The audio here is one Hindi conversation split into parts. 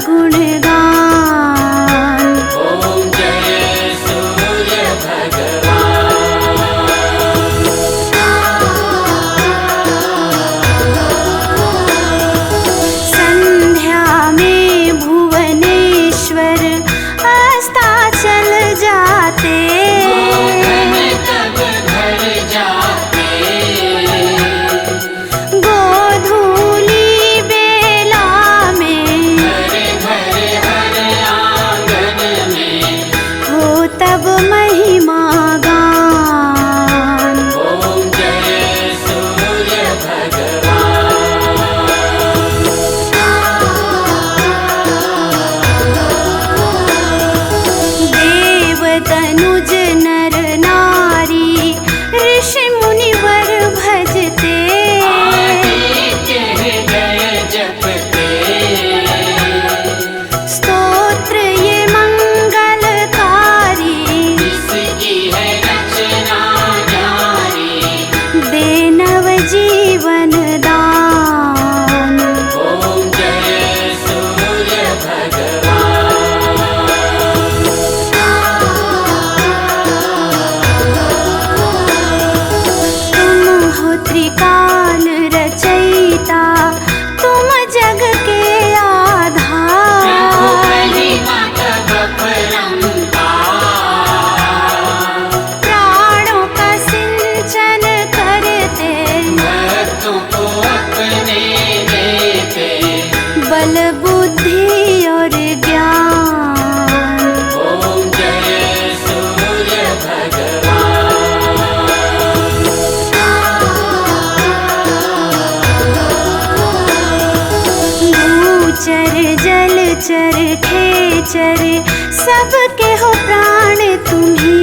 गुणगान। ओम जय सूर्य भगवान। संध्या में भुवनेश्वर अस्ताचल जाते, तब घर जाते। गोधूली बेला में घर घर हर आंगन में हो तब महिमा गान। ओम जय सूर्य भगवान। देव तनुज नर नारी ऋषि मुनिवर भजते, आदित्य हृदय जपते। स्तोत्र ये मंगलकारी इसकी है रचना न्यारी। दे नव जीवन दान। ओम जय सूर्य भगवान। तुम हो त्रिकाल रचयिता, तुम जग के आधार। महिमा तब परंपार। प्राणों का सिंचन करते, भक्तों को अपने देते। बल बुद्धि और ज्ञान। ओम जय सूर्य भगवान। भूचर जलचर खेचर सबके हो प्राण सब तुम्ही।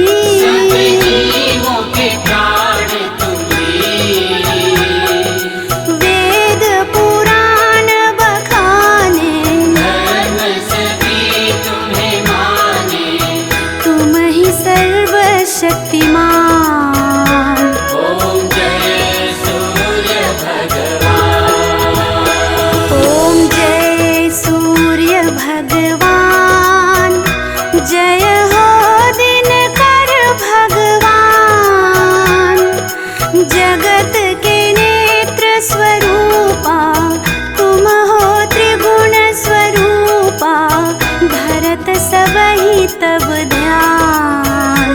जीवों के प्राण तुम्ही। वेद पुराण बखाने, धर्म सभी तुम्हें माने। तुम ही सर्वशक्तिमान। ओम जय सूर्य भगवान। ओम जय सूर्य भगवान। जय हो दिनकर भगवान। जगत के नेत्र स्वरूपा, तुम हो त्रिगुण स्वरूपा। धरत सबहि तब ध्यान।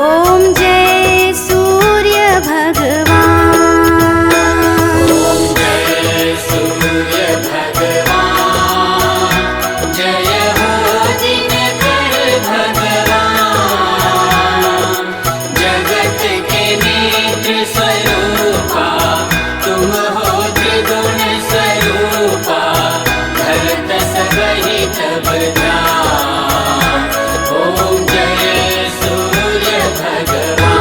ओम जय सूर्य भगवान। ओम जय सूर्य भगवान। जय हो दिनकर भगवान। जगत के नेत्र स्वरूपा, तुम हो त्रिगुण स्वरूपा। धरत सबहि तब ध्यान। ओम जय सूर्य भगवान।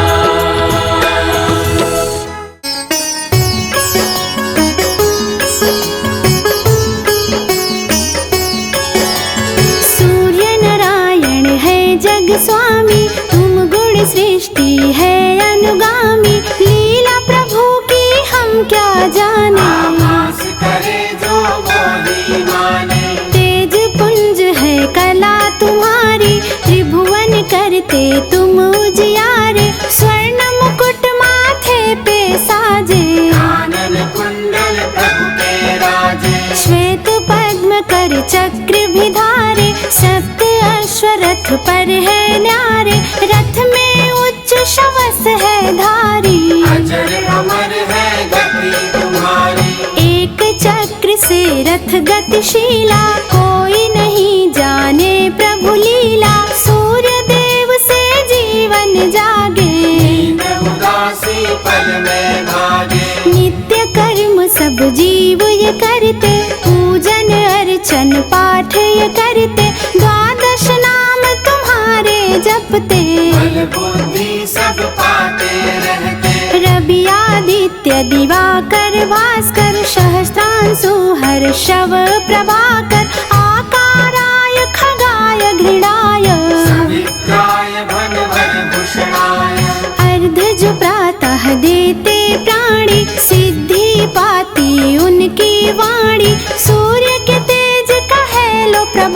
सूर्य नारायण है जग स्वामी, तुम गुण सृष्टि है अनुगामी। लीला प्रभु की हम क्या जाने, आभास करे जो मोदी माने। तेज पुंज है कला तुम्हारी, त्रिभुवन करते तुम उजियारे। स्वर्ण मुकुट माथे पे साजे, कानन कुंडल प्रभु के राजे। श्वेत पद्म कर चक्र भी धारे। सप्त अश्वरथ पर है न्यारे, रथ में उच्च शवस है धारी। अजर अमर है गति तुम्हारी। एक चक्र से रथ गतिशीला, कोई नहीं जाने प्रभु लीला। सूर्य देव से जीवन जागे, नींद उदासी पल में भागे। नित्य कर्म सब जीव ये करते, पूजन अर्चन पाठ ये करते। द्वादश नाम तुम्हारे जपते, बल बुद्धि सब पाते रहते। रवि आदित्य दिवाकर भास्कर। सहस्त्रांशु हर्षव प्रभाकर। आकाराय खगाय घृणाय, सवित्राय भनवर भूषणाय। अर्ध जो प्रातः देते प्राणी, सिद्धि पाती उनकी वाणी। सूर्य के तेज का है लो प्रभाव,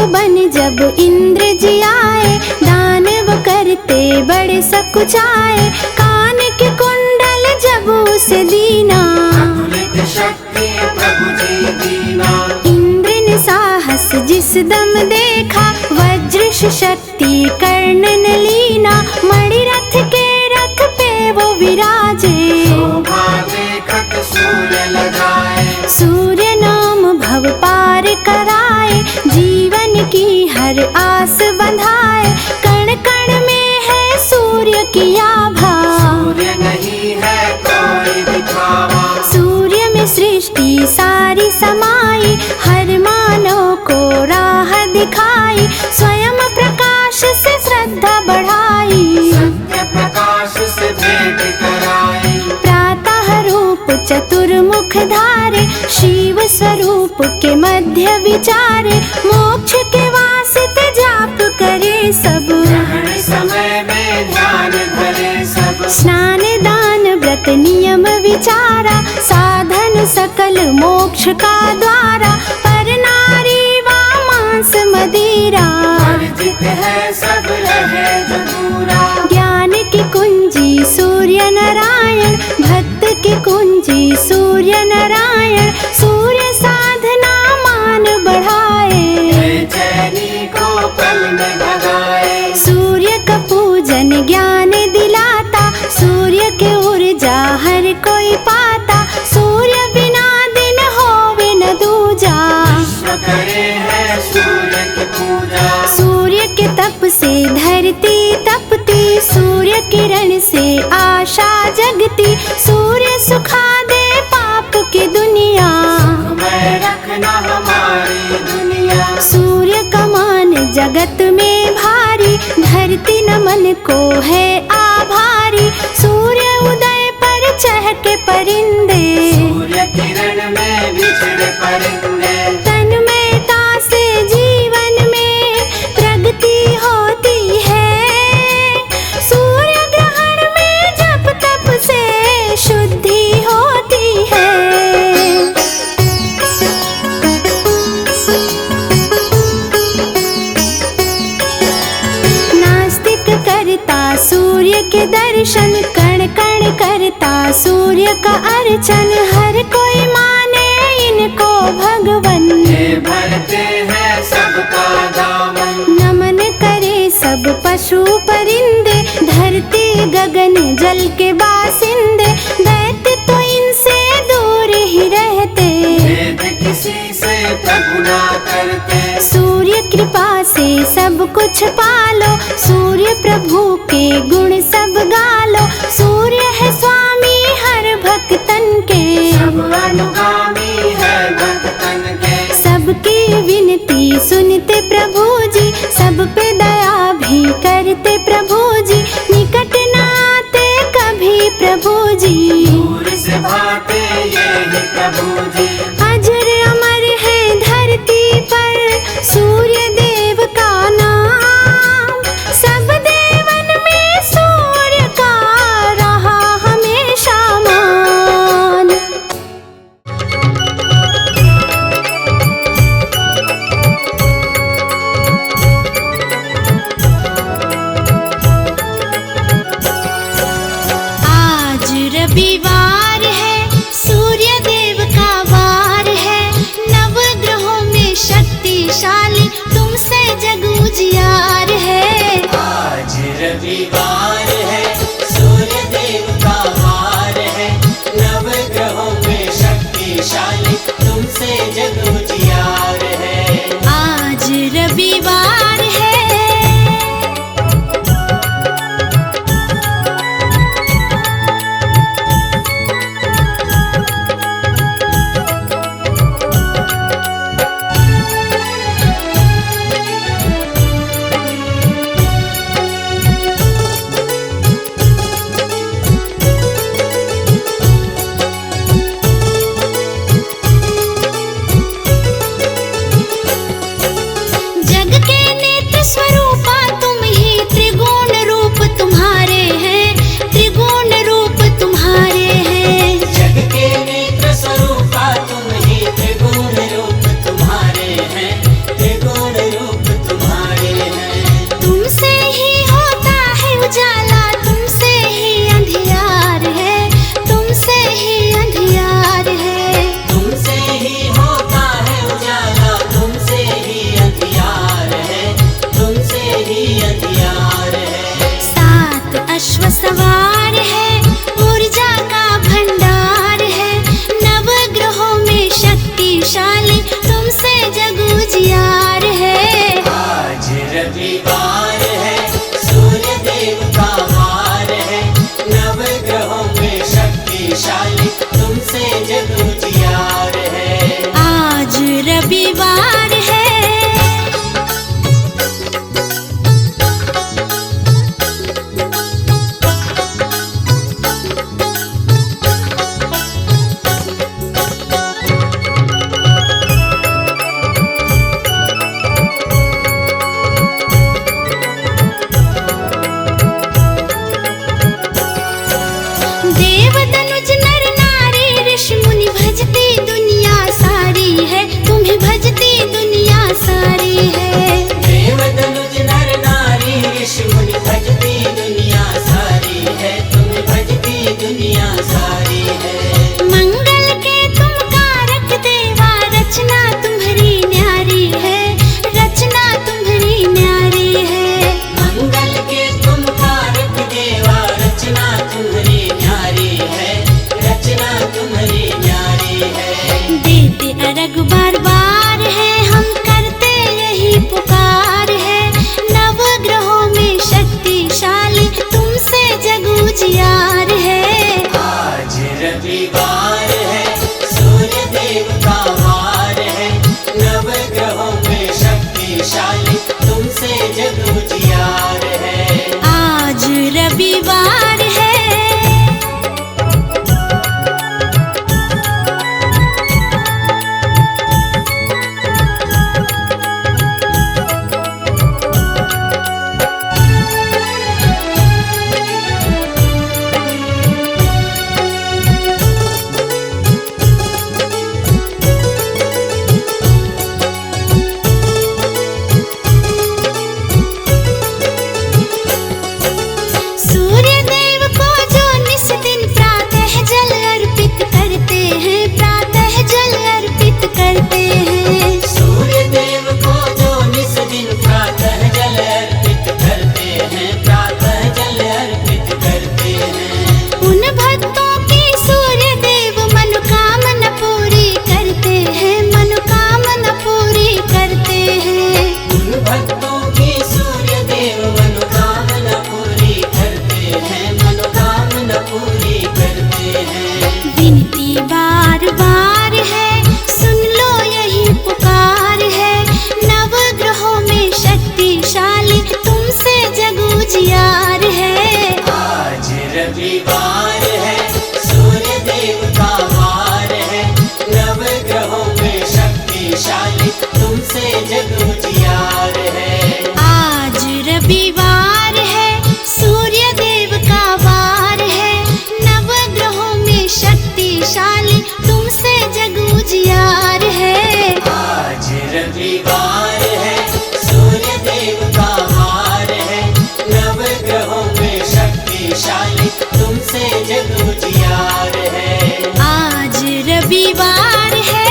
बन जब इंद्र जी आए, दानव करते बड़े सकुचाए। कान के कुंडल जब उसे दीना, अतुलित शक्ति प्रभु जी दीना। इंद्र ने साहस जिस दम देखा, वज्र शक्ति कर्ण ने लीना। मणि रथ के रथ पे वो विराजे, शोभा देखत सूर्य लगाए। सूर्य नाम भव पार कराए, जीवन की हर आस बंधाए। कण कण में है सूर्य की आभा, सूर्य नहीं है कोई दिखावा। सूर्य में सृष्टि सारी समाई, हर मानव को राह दिखाई। स्वयं प्रकाश से श्रद्धा बढ़ाई, सत्य प्रकाश से भेंट कराई। प्रातः रूप चतुर्मुख धारे, शिव स्वरूप के मध्य विचारे। मोक्ष के वास्ते जाप करे सब, ग्रहण समय में ध्यान धरे सब। स्नान दान व्रत नियम विचारा, साधन सकल मोक्ष का द्वारा। पर नारी वा मांस मदिरा, वर्जित है सब रहे जो दूरा। ज्ञान की कुंजी सूर्य नारायण, भक्त की कुंजी सूर्य नारायण। सूर्य साधना मान बढ़ाए, बेचैनी को पल में भगाए। सूर्य का पूजन ज्ञान दिलाता, सूर्य के ऊर्जा हर कोई पाता। सूर्य बिना दिन होवे न दूजा, विश्व करे है सूर्य की पूजा। सूर्य के तप से धरती तपती, सूर्य किरण से आशा जगती। सूर्य सुखा दे पाप की दुनिया, मैं रखना हमारी दुनिया। सूर्य का मान जगत में भारी, धरती नमन को है आभारी। सूर्य उदय पर चहके परिंदे, सूर्य किरण में बिछड़े परिंदे। तन्मयता से जीवन में प्रगति होती है, सूर्य ग्रहण में जप तप से शुद्धि होती है। नास्तिक करता सूर्य के दर्शन, कण कण करता सूर्य का अर्चन। हर कोई माने इनको भगवन, ये भरते हैं सबका दामन। नमन करे सब पशु परिंदे। धरती गगन जल के बासिंदे, दैत्य तो इनसे दूर ही रहते। भेद किसी से प्रभु ना करते। सूर्य कृपा से सब कुछ पालो, सूर्य प्रभु के गुण सब गालो। सूर्य है स्वामी हर भक्तन के, सब अनुगामी है भक्तन के। सबकी विनती सुनते प्रभु जी, सब पे दया भी करते प्रभु जी। निकट न आते कभी प्रभु जी, दूर से भाते ये ही प्रभु जी। अजर अमर है धरती पर सूर्य देव का नाम। सब देवन में सूर्य का रहा हमेशा मान। आज रविवार है, सूर्य देव का वार। जग उजियार है। आज रविवार है, सूर्य देव का वार है, नवग्रहों में शक्तिशाली तुमसे जग उजियार है। आज रविवार है, सूर्य देव का वार है, नवग्रहों में शक्तिशाली तुमसे जग उजियार है। आज रविवार है।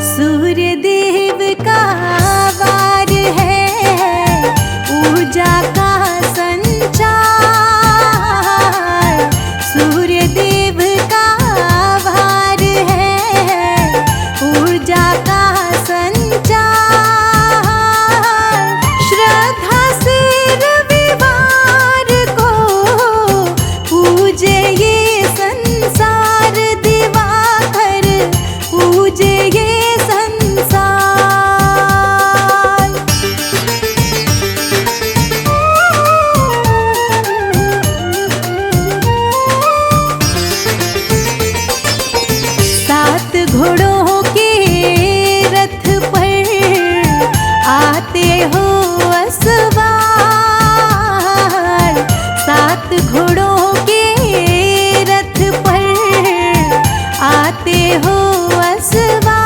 सूर्य देव का वार है, ऊर्जा का संचार। सूर्य देव का वार है, ऊर्जा का संचार। श्रद्धा से रविवार को पूजे ये संसार, दिवाकर पूजे ये संसार। सात घोड़ों के रथ पर आते हो असवार। सात घोड़ों के रथ पर आते हो असवार।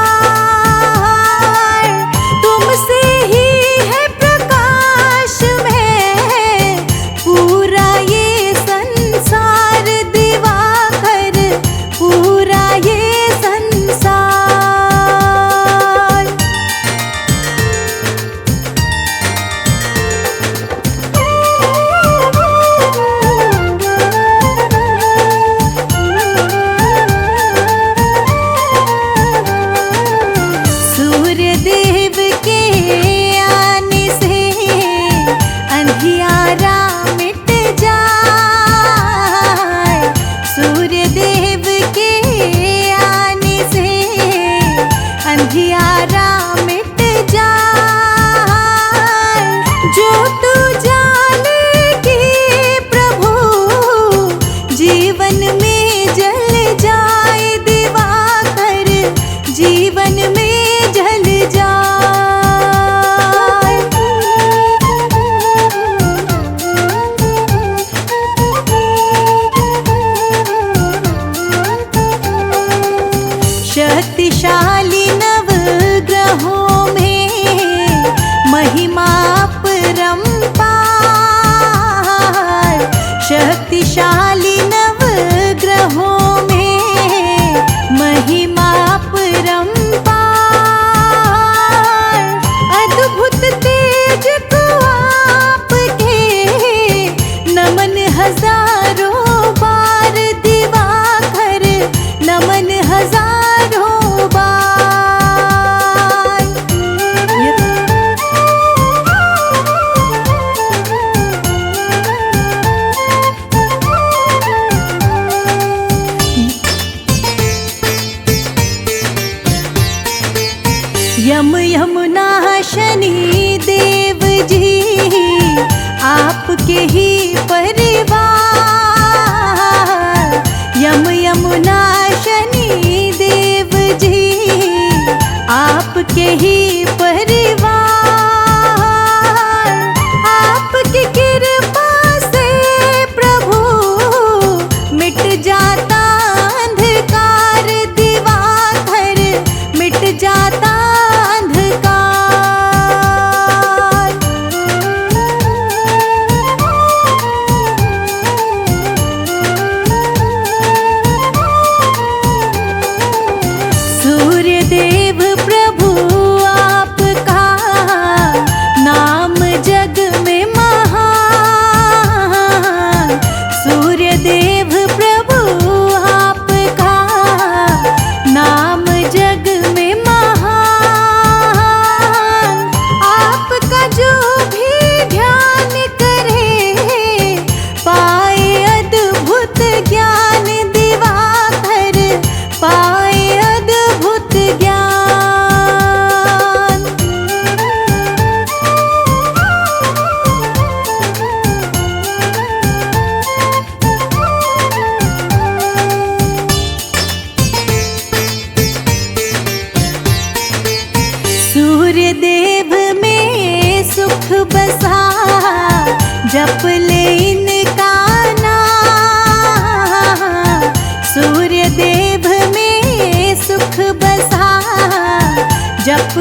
तुमसे ही है प्रकाश में पूरा ये संसार, दिवाकर पूरा ये संसार। सूर्य देव के आने से अंधियारा मिट जाए। सूर्य देव के आने से अंधियारा मिट जाए। जो तू जानेगी प्रभु जीवन में जल जाए, दिवाकर जीवन में जल जाए। शक्तिशाली नवग्रहों में महिमा अपरंपार। शक्तिशाली नवग्रहों में महिमा अपरंपार। अद्भुत तेज को आपके नमन हजारों बार, दिवाकर नमन हजारों बार। यम यमुना शनि देव जी आपके ही परिवार। यम यमुना शनि देव जी आपके ही परिवार। आपकी कृपा से प्रभु मिट जाता अंधकार, दिवाकर मिट जाता अंधकार। सूर्य देव प्रभु देव में सुख बसा, जप